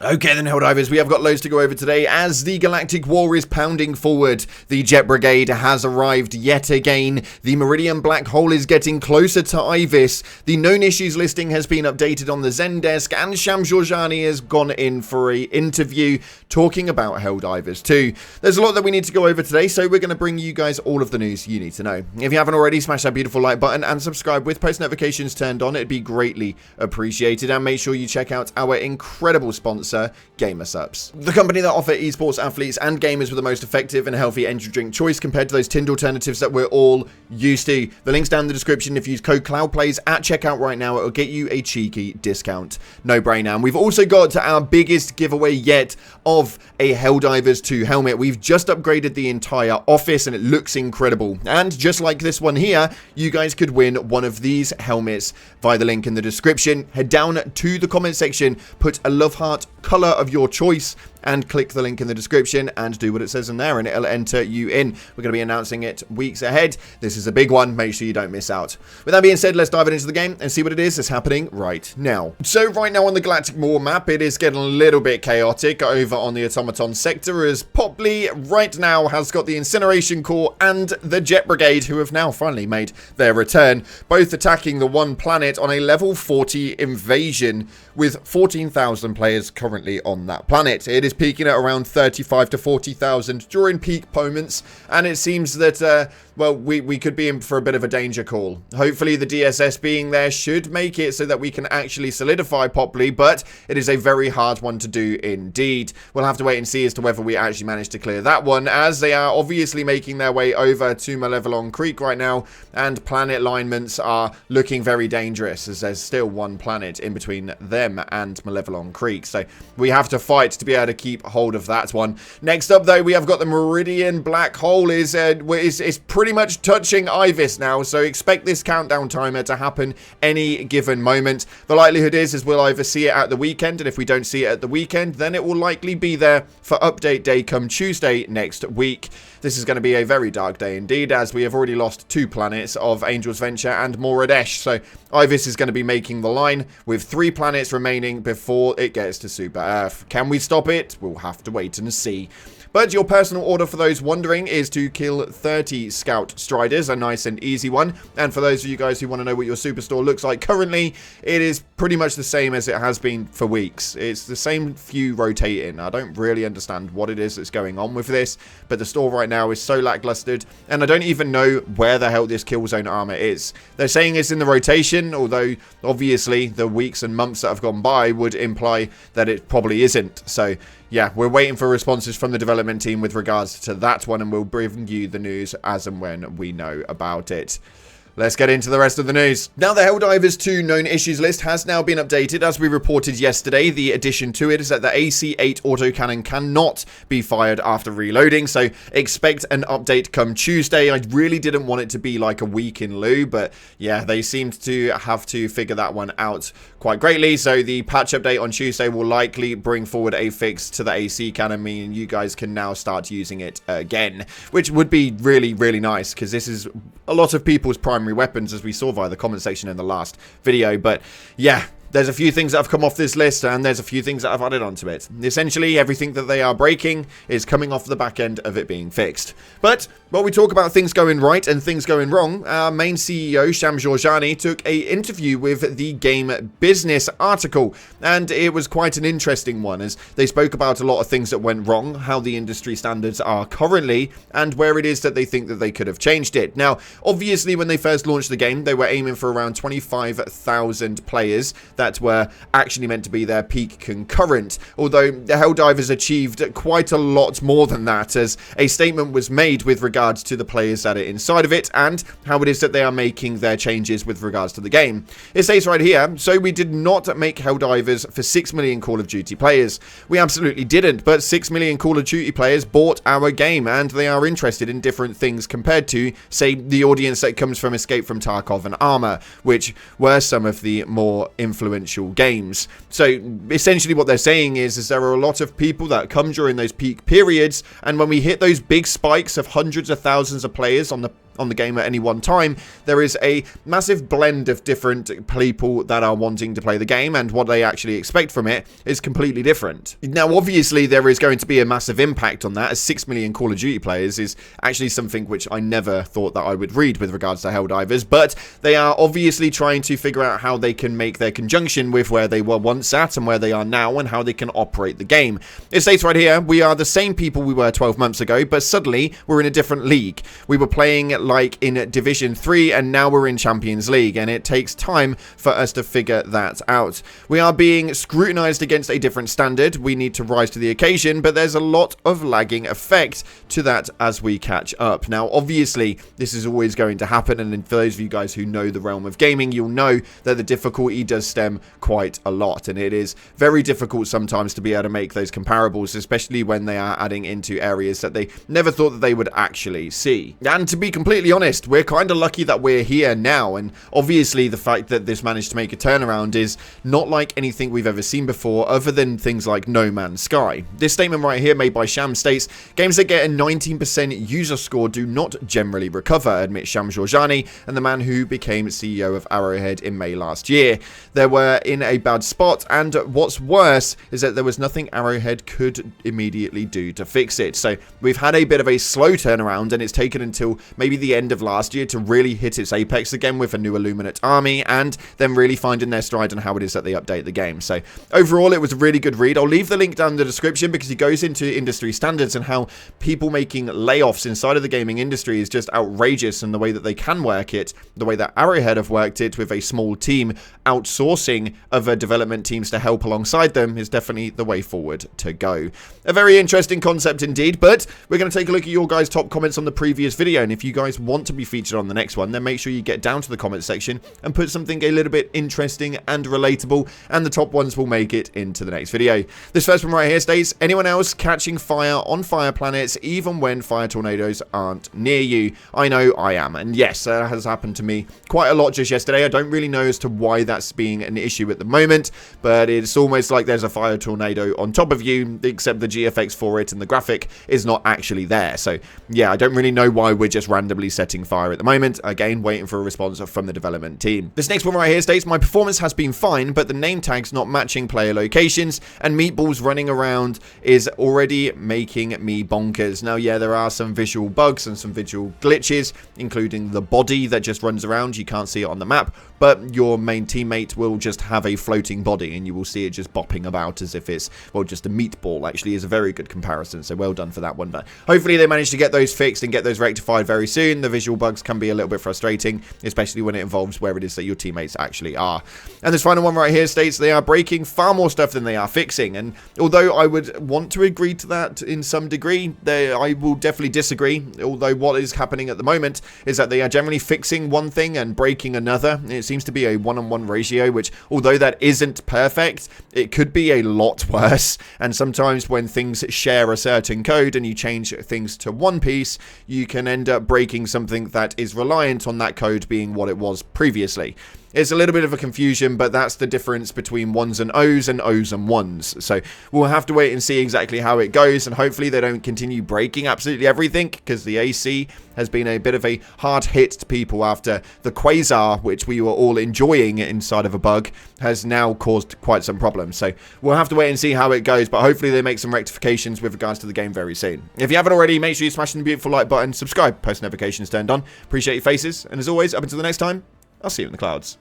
Okay then, Helldivers, we have got loads to go over today as the Galactic War is pounding forward. The Jet Brigade has arrived yet again. The Meridian Black Hole is getting closer to Ibis. The known issues listing has been updated on the Zendesk, and Sham Jorjani has gone in for an interview talking about Helldivers 2. There's a lot that we need to go over today, so we're going to bring you guys all of the news you need to know. If you haven't already, smash that beautiful like button and subscribe with post notifications turned on. It'd be greatly appreciated, and make sure you check out our incredible sponsor, GamerSupps, the company that offer esports athletes and gamers with the most effective and healthy energy drink choice compared to those tinned alternatives that we're all used to. The link's down in the description. If you use code CloudPlays at checkout right now, it'll get you a cheeky discount. No brainer. And we've also got our biggest giveaway yet of a Helldivers 2 helmet. We've just upgraded the entire office and it looks incredible. And just like this one here, you guys could win one of these helmets via the link in the description. Head down to the comment section, put a love heart color of your choice, and click the link in the description and do what it says in there and it'll enter you in. We're going to be announcing it weeks ahead. This is a big one. Make sure you don't miss out. With that being said, let's dive into the game and see what it is that's happening right now. So right now on the Galactic War map, it is getting a little bit chaotic over on the Automaton sector as Popley right now has got the Incineration Corps and the Jet Brigade, who have now finally made their return, both attacking the one planet on a level 40 invasion with 14,000 players currently on that planet. It is peaking at around 35 to 40,000 during peak moments, and it seems that well, we could be in for a bit of a danger call. Hopefully the DSS being there should make it so that we can actually solidify Popley, but it is a very hard one to do indeed. We'll have to wait and see as to whether we actually manage to clear that one, as they are obviously making their way over to Malevelon Creek right now, and planet alignments are looking very dangerous as there's still one planet in between them and Malevelon Creek, so we have to fight to be able to keep hold of that one. Next up though, we have got the Meridian Black Hole is pretty much touching Ibis now, so expect this countdown timer to happen any given moment. The likelihood is we'll either see it at the weekend, and if we don't see it at the weekend, then it will likely be there for update day come Tuesday next week. This is going to be a very dark day indeed, as we have already lost 2 planets of Angel's Venture and Moradesh, so Ibis is going to be making the line with 3 planets remaining before it gets to Super Earth. Can we stop it? We'll have to wait and see. But your personal order for those wondering is to kill 30 Scout Striders, a nice and easy one. And for those of you guys who want to know what your superstore looks like currently, it is pretty much the same as it has been for weeks. It's the same few rotating. I don't really understand what it is that's going on with this, but the store right now is so lacklustered, and I don't even know where the hell this Killzone armor is. They're saying it's in the rotation, although obviously the weeks and months that have gone by would imply that it probably isn't. So yeah, we're waiting for responses from the development team with regards to that one, and we'll bring you the news as and when we know about it. Let's get into the rest of the news. Now, the Helldivers 2 known issues list has now been updated. As we reported yesterday, the addition to it is that the AC-8 autocannon cannot be fired after reloading, so expect an update come Tuesday. I really didn't want it to be like a week in lieu, but yeah, they seemed to have to figure that one out quite greatly, so the patch update on Tuesday will likely bring forward a fix to the AC cannon, meaning you guys can now start using it again, which would be really, really nice, because this is a lot of people's primary weapons, as we saw via the comment section in the last video. But yeah, there's a few things that have come off this list, and there's a few things that I've added onto it. Essentially, everything that they are breaking is coming off the back end of it being fixed. But while we talk about things going right and things going wrong, our main CEO, Sham Jorjani, took an interview with the Game Business article, and it was quite an interesting one, as they spoke about a lot of things that went wrong, how the industry standards are currently, and where it is that they think that they could have changed it. Now, obviously, when they first launched the game, they were aiming for around 25,000 players that were actually meant to be their peak concurrent, although the Helldivers achieved quite a lot more than that, as a statement was made with regards to the players that are inside of it and how it is that they are making their changes with regards to the game. It says right here, so we did not make Helldivers for 6 million Call of Duty players. We absolutely didn't, but 6 million Call of Duty players bought our game, and they are interested in different things compared to, say, the audience that comes from Escape from Tarkov and Arma, which were some of the more influential games. So essentially what they're saying is there are a lot of people that come during those peak periods, and when we hit those big spikes of hundreds of thousands of players on the on the game at any one time, there is a massive blend of different people that are wanting to play the game, and what they actually expect from it is completely different. Now, obviously, there is going to be a massive impact on that, as 6 million Call of Duty players is actually something which I never thought that I would read with regards to Helldivers, but they are obviously trying to figure out how they can make their conjunction with where they were once at and where they are now, and how they can operate the game. It states right here, we are the same people we were 12 months ago, but suddenly we're in a different league. We were playing like in Division 3 and now we're in Champions League, and it takes time for us to figure that out. We are being scrutinized against a different standard. We need to rise to the occasion, but there's a lot of lagging effect to that as we catch up. Now, obviously, this is always going to happen, and for those of you guys who know the realm of gaming, you'll know that the difficulty does stem quite a lot, and it is very difficult sometimes to be able to make those comparables, especially when they are adding into areas that they never thought that they would actually see. And to be completely honest, we're kind of lucky that we're here now, and obviously the fact that this managed to make a turnaround is not like anything we've ever seen before, other than things like No Man's Sky. This statement right here, made by Sham, states, games that get a 19% user score do not generally recover, admits Sham Georgiani, and the man who became CEO of Arrowhead in May last year. They were in a bad spot, and what's worse is that there was nothing Arrowhead could immediately do to fix it. So we've had a bit of a slow turnaround, and it's taken until maybe the end of last year to really hit its apex again with a new Illuminate army, and then really finding their stride on how it is that they update the game. So overall, it was a really good read. I'll leave the link down in the description because he goes into industry standards and how people making layoffs inside of the gaming industry is just outrageous, and the way that they can work it, the way that Arrowhead have worked it with a small team outsourcing other development teams to help alongside them, is definitely the way forward to go. A very interesting concept indeed, but we're going to take a look at your guys' top comments on the previous video, and if you guys want to be featured on the next one, then make sure you get down to the comment section and put something a little bit interesting and relatable, and the top ones will make it into the next video. This first one right here states, anyone else catching fire on fire planets even when fire tornadoes aren't near you? I know I am, and yes, that has happened to me quite a lot just yesterday. I don't really know as to why that's being an issue at the moment, but it's almost like there's a fire tornado on top of you, except the GFX for it and the graphic is not actually there. So yeah, I don't really know why we're just randomly setting fire at the moment. Again, waiting for a response from the development team. This next one right here states, my performance has been fine, but the name tags not matching player locations and meatballs running around is already making me bonkers. Now, yeah, there are some visual bugs and some visual glitches, including the body that just runs around. You can't see it on the map, but your main teammate will just have a floating body and you will see it just bopping about as if it's, well, just a meatball. Actually is a very good comparison, so well done for that one. But hopefully they manage to get those fixed and get those rectified very soon. The visual bugs can be a little bit frustrating, especially when it involves where it is that your teammates actually are. And this final one right here states they are breaking far more stuff than they are fixing, and although I would want to agree to that in some degree, I will definitely disagree. Although what is happening at the moment is that they are generally fixing one thing and breaking another. It seems to be a one-on-one ratio, which, although that isn't perfect, it could be a lot worse. And sometimes when things share a certain code and you change things to one piece, you can end up breaking something that is reliant on that code being what it was previously. It's a little bit of a confusion, but that's the difference between ones and O's and ones. So we'll have to wait and see exactly how it goes, and hopefully they don't continue breaking absolutely everything, because the AC has been a bit of a hard hit to people after the Quasar, which we were all enjoying inside of a bug, has now caused quite some problems. So we'll have to wait and see how it goes, but hopefully they make some rectifications with regards to the game very soon. If you haven't already, make sure you smash the beautiful like button, subscribe, post notifications turned on. Appreciate your faces, and as always, up until the next time, I'll see you in the clouds.